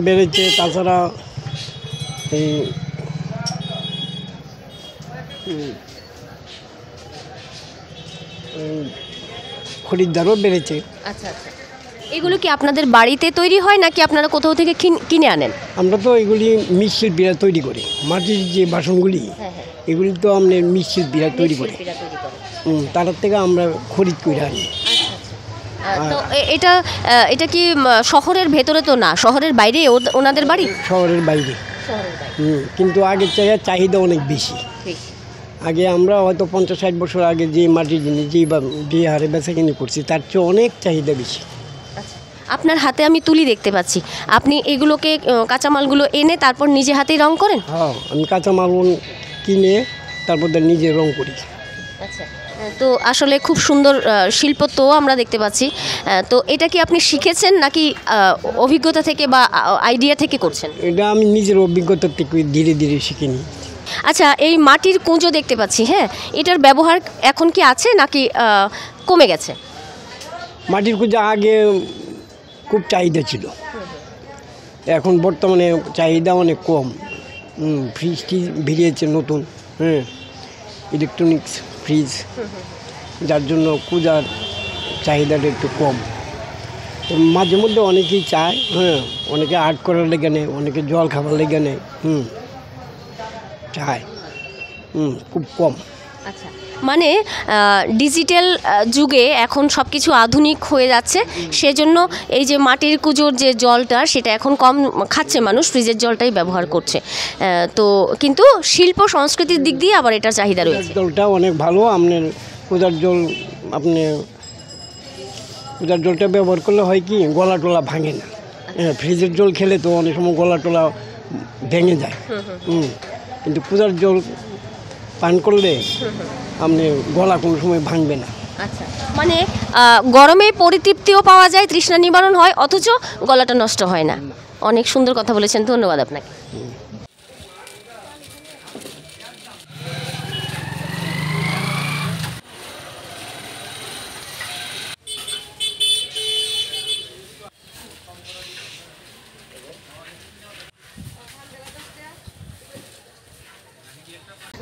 বেড়েছে, তাছাড়া এই খরিদ্দারও বেড়েছে। আচ্ছা আচ্ছা, এগুলো কি আপনাদের বাড়িতে তৈরি হয় নাকি আপনারা কোথাও থেকে কিনে আনেন? আমরা তো এগুলি মৃৎশিল্পীরা তৈরি করি। মাটির যে বাসনগুলি এগুলি তো আমরা মৃৎশিল্পীরা তৈরি করি, তার থেকে আমরা খরিদ করে আনি। তো এটা কি শহরের ভেতরে? তো না, শহরের বাইরে ওনাদের বাড়ি? শহরের বাইরে। কিন্তু আগের জায়গায় চাহিদা অনেক বেশি। আগে আমরা হয়তো 50-60 বছর আগে যে মাটির জিনিস যে হারে বেচা কিনে করছি তার চেয়ে অনেক চাহিদা বেশি। আপনার হাতে আমি তুলি দেখতে পাচ্ছি, আপনি এগুলোকে কাঁচামালগুলো এনে তারপর নিজে হাতেই রং করেন? হ্যাঁ, আমি কাঁচামাল কিনে তারপর নিজে রং করি। আচ্ছা, তো আসলে খুব সুন্দর শিল্প তো আমরা দেখতে পাচ্ছি। তো এটা কি আপনি শিখেছেন নাকি অভিজ্ঞতা থেকে বা আইডিয়া থেকে করছেন? এটা আমি নিজের অভিজ্ঞতা থেকে ধীরে ধীরে শিখে নিই। আচ্ছা, এই মাটির কুঁজো দেখতে পাচ্ছি, হ্যাঁ, এটার ব্যবহার এখন কি আছে নাকি কমে গেছে? মাটির কুঁজো আগে খুব চাহিদা ছিল, এখন বর্তমানে চাহিদা অনেক কম। ফ্রিজটি বেরিয়েছে নতুন, ইলেকট্রনিক্স ফ্রিজ, যার জন্য কুঁজার চাহিদাটা একটু কম। তো মাঝে মধ্যে অনেকেই চায়, অনেকে আর্ট করার লেগে নেয়, অনেকে জল খাবার লেগে নেয়, চায়, খুব কম। আচ্ছা, মানে ডিজিটাল যুগে এখন সব কিছু আধুনিক হয়ে যাচ্ছে, সেজন্য এই যে মাটির কুঁজোর যে জলটা সেটা এখন কম খাচ্ছে মানুষ, ফ্রিজের জলটাই ব্যবহার করছে। তো কিন্তু শিল্প সংস্কৃতির দিক দিয়ে আবার এটার চাহিদা রয়েছে। জলটা অনেক ভালো। আপনার কুঁজার জল, আপনি কুঁজার জলটা ব্যবহার করলে হয় কি গলা টলা ভাঙে না। ফ্রিজের জল খেলে তো অনেক সময় গলা টলা ভেঙে যায়, কিন্তু কুঁজার জল পান করলে আপনি গলা কোনো সময় ভাঙবে না। আচ্ছা, মানে গরমে পরিতৃপ্তিও পাওয়া যায়, তৃষ্ণা নিবারণ হয়, অথচ গলাটা নষ্ট হয় না। অনেক সুন্দর কথা বলেছেন, ধন্যবাদ আপনাকে।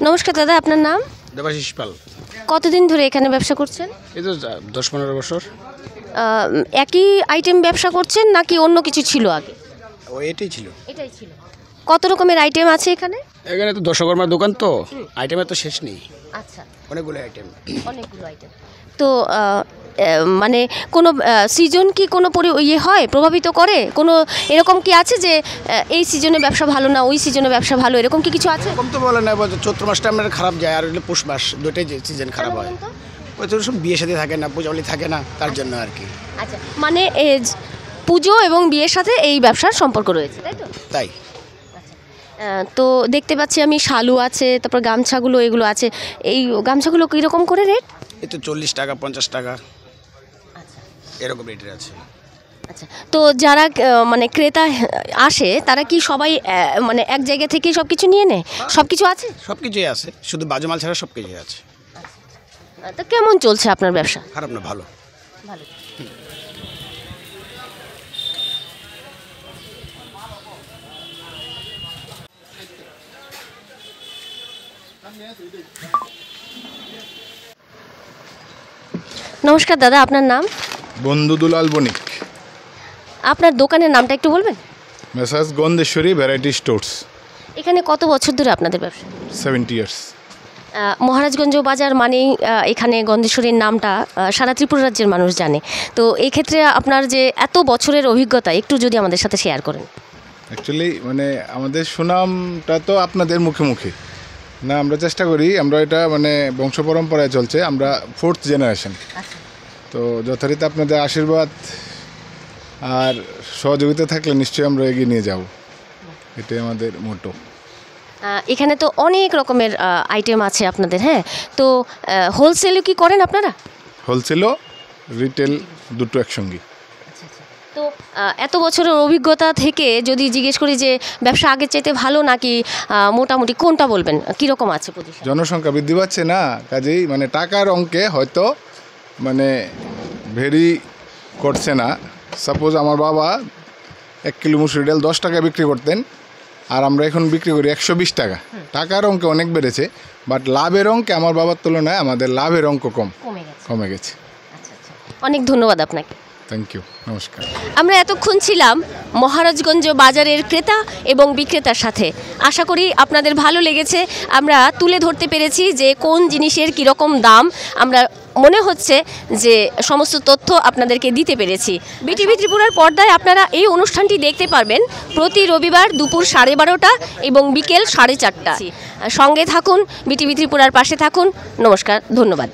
নমস্কার দাদা, আপনার নাম? দেবাশিস পাল। কতদিন ধরে এখানে ব্যবসা করছেন? এই তো 10-15 বছর। একই আইটেম ব্যবসা করছেন নাকি অন্য কিছু ছিল আগে? এটাই ছিল। এটাই ছিল। কত রকমের আইটেম আছে এখানে? এখানে তো দশকর্মার দোকান, তো আইটেমের তো শেষ নেই। আচ্ছা, অনেকগুলো আইটেম। অনেকগুলো আইটেম। তো মানে কোনো সিজন কি কোনো হয়, প্রভাবিত করে? কোনো এরকম কি আছে যে এই সিজনে ব্যবসা ভালো না, ওই সিজনে ব্যবসা ভালো, এরকম কি কিছু আছে? এরকম তো বলে না, চৈত্র মাসটা আমাদের খারাপ যায়, আর পৌষ মাস, দুটোই সিজন খারাপ হয়। ওই তো সব বিয়ে সাথে থাকে না, পূজাবলি থাকে না, তার জন্য আর কি। আচ্ছা, মানে পুজো এবং বিয়ের সাথে এই ব্যবসার সম্পর্ক রয়েছে, তাই তো? তাই। তো দেখতে পাচ্ছি আমি শালু আছে, তারপর গামছাগুলো এগুলো আছে। এই গামছাগুলো কীরকম করে রেট? এই তো 40 টাকা, 50 টাকা এরকম রেটের আছে। আচ্ছা, তো যারা মানে ক্রেতা আসে তারা কি সবাই মানে এক জায়গা থেকে সব কিছু নিয়ে নেয়? সব কিছু আছে? সব কিছুই আছে, শুধু বাজে মাল ছাড়া সব কিছুই আছে। তো কেমন চলছে আপনার ব্যবসা? খারাপ না, ভালো। ভালো। নমস্কার দাদা, আপনার নাম? বন্ধু দুলাল বণিক। আপনার দোকানের নামটা একটু বলবেন? মেসাজ গন্ধেশ্বরী ভ্যারাইটি স্টোর্স। এখানে কত বছর ধরে আপনাদের ব্যবসা? 70 ইয়ার্স। মহারাজগঞ্জ বাজার মানেই এখানে গন্ধেশ্বরীর নামটা সারা ত্রিপুরা রাজ্যের মানুষ জানে। তো এই ক্ষেত্রে আপনার যে এত বছরের অভিজ্ঞতা একটু যদি আমাদের সাথে শেয়ার করেন। অ্যাকচুয়ালি মানে আমাদের সুনামটা তো আপনাদের মুখে মুখে না, আমরা চেষ্টা করি, আমরা এটা মানে বংশ পরম্পরায় চলছে, আমরা 4th জেনারেশন। তো যথারীতি আপনাদের আশীর্বাদ আর সহযোগিতা থাকলে নিশ্চয়ই আমরা এগিয়ে নিয়ে যাব, এটাই আমাদের মোটো। এখানে তো অনেক রকমের আইটেম আছে আপনাদের, হ্যাঁ? তো হোলসেলও কি করেন আপনারা? হোলসেলও রিটেল দুটো একসঙ্গে। তো এত বছরের অভিজ্ঞতা থেকে যদি জিজ্ঞেস করি যে ব্যবসা আগের চাইতে ভালো নাকি মোটামুটি, কোনটা বলবেন? কীরকম আছে পজিশন? জনসংখ্যা বৃদ্ধি পাচ্ছে না, কাজেই মানে টাকার অঙ্কে হয়তো মানে ভেরি করছে না। সাপোজ আমার বাবা 1 কিলো মুসুরি ডাল 10 টাকা বিক্রি করতেন, আর আমরা এখন বিক্রি করি 120 টাকা। টাকার অঙ্কে অনেক বেড়েছে, বাট লাভের অঙ্কে আমার বাবার তুলনায় আমাদের লাভের অঙ্ক কমে গেছে। অনেক ধন্যবাদ আপনাকে। থ্যাংক ইউ, নমস্কার। আমরা এতক্ষণ ছিলাম মহারাজগঞ্জ বাজারের ক্রেতা এবং বিক্রেতার সাথে। আশা করি আপনাদের ভালো লেগেছে। আমরা তুলে ধরতে পেরেছি যে কোন জিনিসের কীরকম দাম। আমরা মনে হচ্ছে যে সমস্ত তথ্য আপনাদেরকে দিতে পেরেছি। বিটিভি ত্রিপুরার পর্দায় আপনারা এই অনুষ্ঠানটি দেখতে পারবেন প্রতি রবিবার দুপুর 12:30 এবং বিকেল 4:30। সঙ্গে থাকুন, বিটিভি ত্রিপুরার পাশে থাকুন। নমস্কার, ধন্যবাদ।